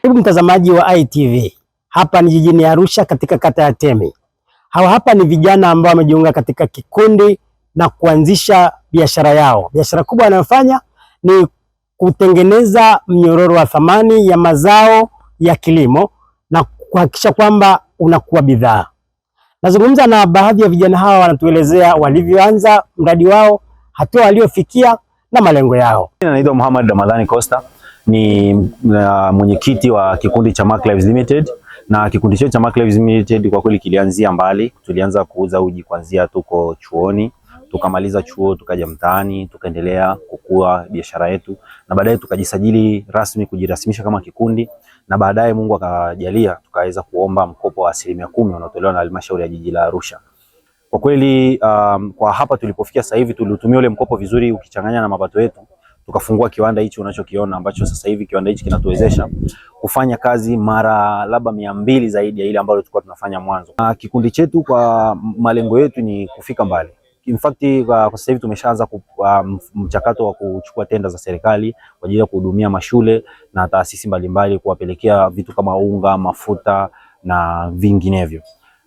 Ndugu mtazamaji wa ITV, hapa ni jijini Arusha katika kata ya Temi. Hawa hapa ni vijana ambao wamejiunga katika kikundi na kuanzisha biashara yao. Biashara kubwa wanayofanya ni kutengeneza mnyororo wa thamani ya mazao ya kilimo na kuhakikisha kwamba unakuwa bidhaa. Nazungumza na baadhi ya vijana hawa, wanatuelezea walivyoanza mradi wao, hatua waliofikia na malengo yao. Naitwa Muhammad Ramadhani Costa, ni mwenyekiti wa kikundi cha Mark Lives Limited, na kikundi chetu cha Mark Lives Limited kwa kweli kilianzia mbali. Tulianza kuuza uji kuanzia tuko chuoni, tukamaliza chuo, tukaja mtaani, tukaendelea kukua biashara yetu, na baadaye tukajisajili rasmi, kujirasimisha kama kikundi, na baadaye Mungu akajalia tukaweza kuomba mkopo wa 10% unaotolewa na halmashauri ya jiji la Arusha. Kwa kweli kwa hapa tulipofikia sasa hivi tulitumia ule mkopo vizuri, ukichanganya na mapato yetu tukafungua kiwanda hichi unachokiona, ambacho sasa hivi kiwanda hichi kinatuwezesha kufanya kazi mara labda 200 zaidi ya ile ambayo tulikuwa tunafanya mwanzo. Kikundi chetu kwa malengo yetu ni kufika mbali. In fact kwa sasa hivi tumeshaanza mchakato wa kuchukua tenda za serikali kwa ajili ya kuhudumia mashule na taasisi mbalimbali, kuwapelekea vitu kama unga, mafuta na vinginevyo.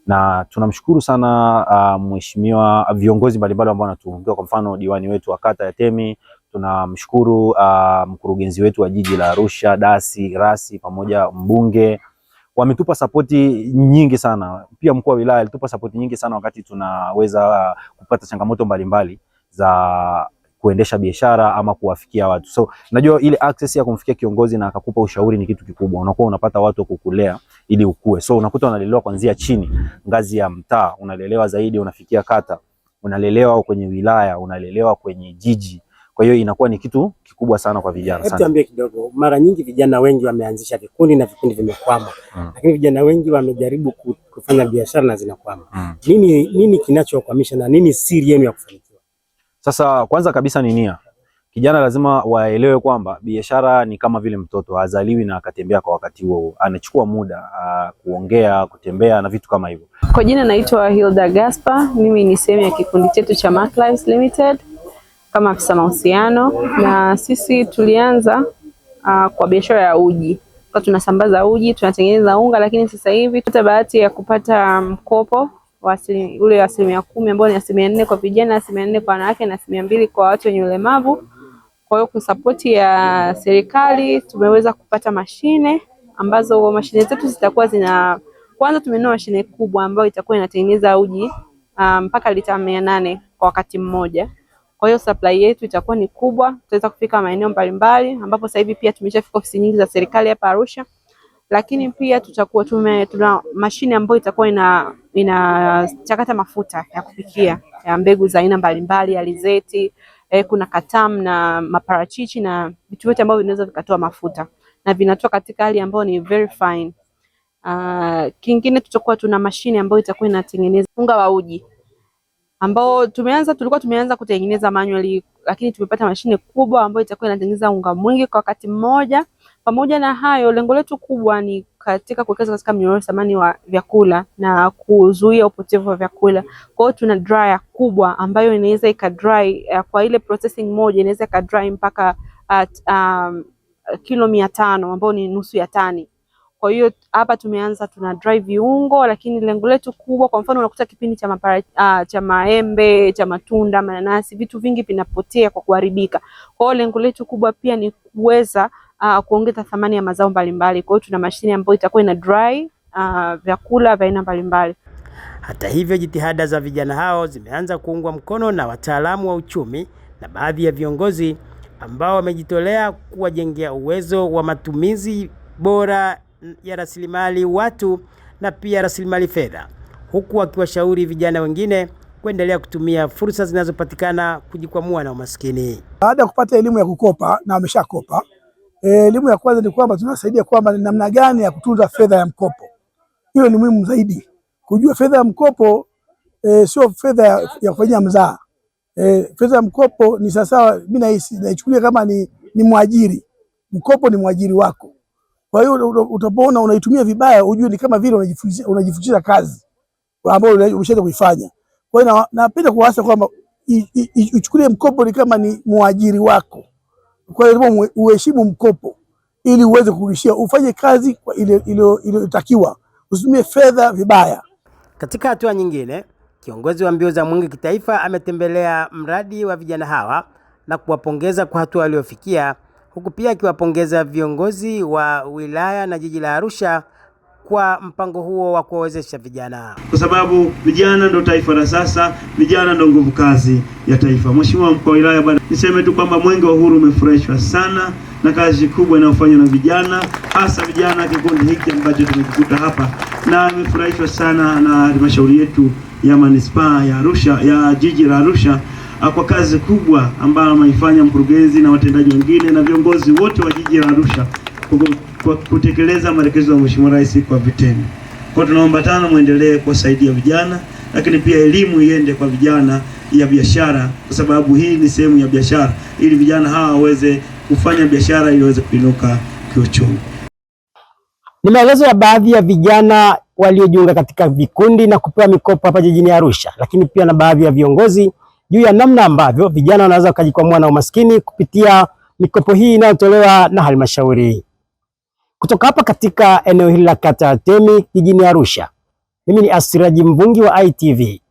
Na tunamshukuru sana mheshimiwa viongozi mbalimbali ambao wanatuunga, kwa mfano diwani wetu wa kata ya Temi, tunamshukuru mkurugenzi wetu wa jiji la Arusha Dasi Rasi, pamoja mbunge, wametupa sapoti nyingi sana. Pia mkuu wa wilaya alitupa sapoti nyingi sana wakati tunaweza kupata changamoto mbalimbali za kuendesha biashara ama kuwafikia watu. So najua ile access ya kumfikia kiongozi na akakupa ushauri ni kitu kikubwa. Unakuwa unapata watu kukulea ili ukue. So unakuta unalelewa kuanzia chini, ngazi ya mtaa, unalelewa zaidi, unafikia kata, unalelewa kwenye wilaya, unalelewa kwenye jiji. Kwa hiyo inakuwa ni kitu kikubwa sana kwa vijana sana. Tuambie kidogo, mara nyingi vijana wengi wameanzisha vikundi na vikundi vimekwama. Lakini vijana wengi wamejaribu kufanya biashara na zinakwama. Nini kinachokwamisha na nini siri yenu ya kufanikiwa? Sasa kwanza kabisa ni nia. Kijana lazima waelewe kwamba biashara ni kama vile mtoto, hazaliwi na akatembea kwa wakati huo. Anachukua muda kuongea, kutembea na vitu kama hivyo. Kwa jina naitwa Hilda Gaspar, mimi ni sehemu ya kikundi chetu cha Mark Lives Limited kama afisa mahusiano, na sisi tulianza kwa biashara ya uji. Kwa tunasambaza uji, tunatengeneza unga, lakini sasa hivi tuta bahati ya kupata mkopo wa ule wa 10% ambao ni 4% kwa vijana, 4% kwa wanawake na 200 kwa watu wenye ulemavu. Kwa hiyo kwa support ya serikali tumeweza kupata mashine ambazo mashine zetu zitakuwa kwanza tumenunua mashine kubwa ambayo itakuwa inatengeneza uji mpaka lita 800 kwa wakati mmoja. Kwa hiyo supply yetu itakuwa ni kubwa, tutaweza kufika maeneo mbalimbali, ambapo sasa hivi pia tumeshafika ofisi nyingi za serikali hapa Arusha. Lakini pia tutakuwa tuna mashine ambayo itakuwa inachakata mafuta ya kupikia ya mbegu za aina mbalimbali, alizeti, kuna katamu na maparachichi na vitu vyote ambavyo vinaweza vikatoa mafuta na vinatoa katika hali ambayo ni very fine. Kingine tutakuwa tuna mashine ambayo itakuwa inatengeneza unga wa uji ambao tulikuwa tumeanza kutengeneza manually, lakini tumepata mashine kubwa ambayo itakuwa inatengeneza unga mwingi kwa wakati mmoja. Pamoja na hayo, lengo letu kubwa ni katika kuwekeza katika mnyororo thamani wa vyakula na kuzuia upotevu wa vyakula. Kwa hiyo tuna dryer kubwa ambayo inaweza ikadry kwa ile processing moja inaweza ikadry mpaka kilo 500 ambao ni nusu ya tani. Kwa hiyo hapa tumeanza tuna dry viungo, lakini lengo letu kubwa, kwa mfano unakuta kipindi cha maembe, cha matunda, mananasi, vitu vingi vinapotea kwa kuharibika. Kwa hiyo lengo letu kubwa pia ni kuweza kuongeza thamani ya mazao mbalimbali. Kwa hiyo tuna mashine ambayo itakuwa ina dry vyakula vya aina mbalimbali. Hata hivyo, jitihada za vijana hao zimeanza kuungwa mkono na wataalamu wa uchumi na baadhi ya viongozi ambao wamejitolea kuwajengea uwezo wa matumizi bora ya rasilimali watu na pia rasilimali fedha, huku wakiwashauri vijana wengine kuendelea kutumia fursa zinazopatikana kujikwamua na umaskini. Baada ya kupata elimu ya kukopa na wameshakopa, elimu ya kwanza ni kwamba tunasaidia kwamba ni namna gani ya kutunza fedha ya mkopo. Hiyo ni muhimu zaidi. Kujua fedha ya mkopo sio fedha ya kufanyia mzaha. Fedha ya mkopo ni sawa, mimi naichukulia kama ni mwajiri. Mkopo ni mwajiri wako. Kwa hiyo utapoona unaitumia vibaya, ujue ni kama vile unajifundisha kazi ambayo umeshaanza kuifanya. Kwa hiyo napenda kuwaasa kwamba uchukulie mkopo ni kama ni mwajiri wako. Kwa hiyo uheshimu mkopo. ili uweze kurudishia, ufanye kazi kwa ile iliyotakiwa, usitumie fedha vibaya. Katika hatua nyingine, kiongozi wa mbio za mwenge kitaifa ametembelea mradi wa vijana hawa na kuwapongeza kwa hatua waliofikia, huku pia akiwapongeza viongozi wa wilaya na jiji la Arusha kwa mpango huo wa kuwawezesha vijana, kwa sababu vijana ndio taifa la sasa, vijana ndio nguvu kazi ya taifa. Mheshimiwa mkuu wa wilaya, bwana, niseme tu kwamba mwenge wa uhuru umefurahishwa sana na kazi kubwa inayofanywa na vijana, hasa vijana kikundi hiki ambacho tumekikuta hapa, na nimefurahishwa sana na halmashauri yetu ya manispaa ya Arusha, ya jiji la Arusha, kwa kazi kubwa ambayo ameifanya mkurugenzi na watendaji wengine na viongozi wote wa jiji la Arusha kwa kutekeleza maelekezo ya Mheshimiwa Rais kwa vitendo. Kwa tunaomba tena muendelee kuwasaidia vijana, lakini pia elimu iende kwa vijana ya biashara, kwa sababu hii ni sehemu ya biashara, ili vijana hawa waweze kufanya biashara ili waweze kuinuka kiuchumi. Ni maelezo ya baadhi ya vijana waliojiunga katika vikundi na kupewa mikopo hapa jijini Arusha, lakini pia na baadhi ya viongozi juu ya namna ambavyo vijana wanaweza kujikwamua na umaskini kupitia mikopo hii inayotolewa na halmashauri. Kutoka hapa katika eneo hili la kata ya Temi jijini Arusha, mimi ni Asiraji Mvungi wa ITV.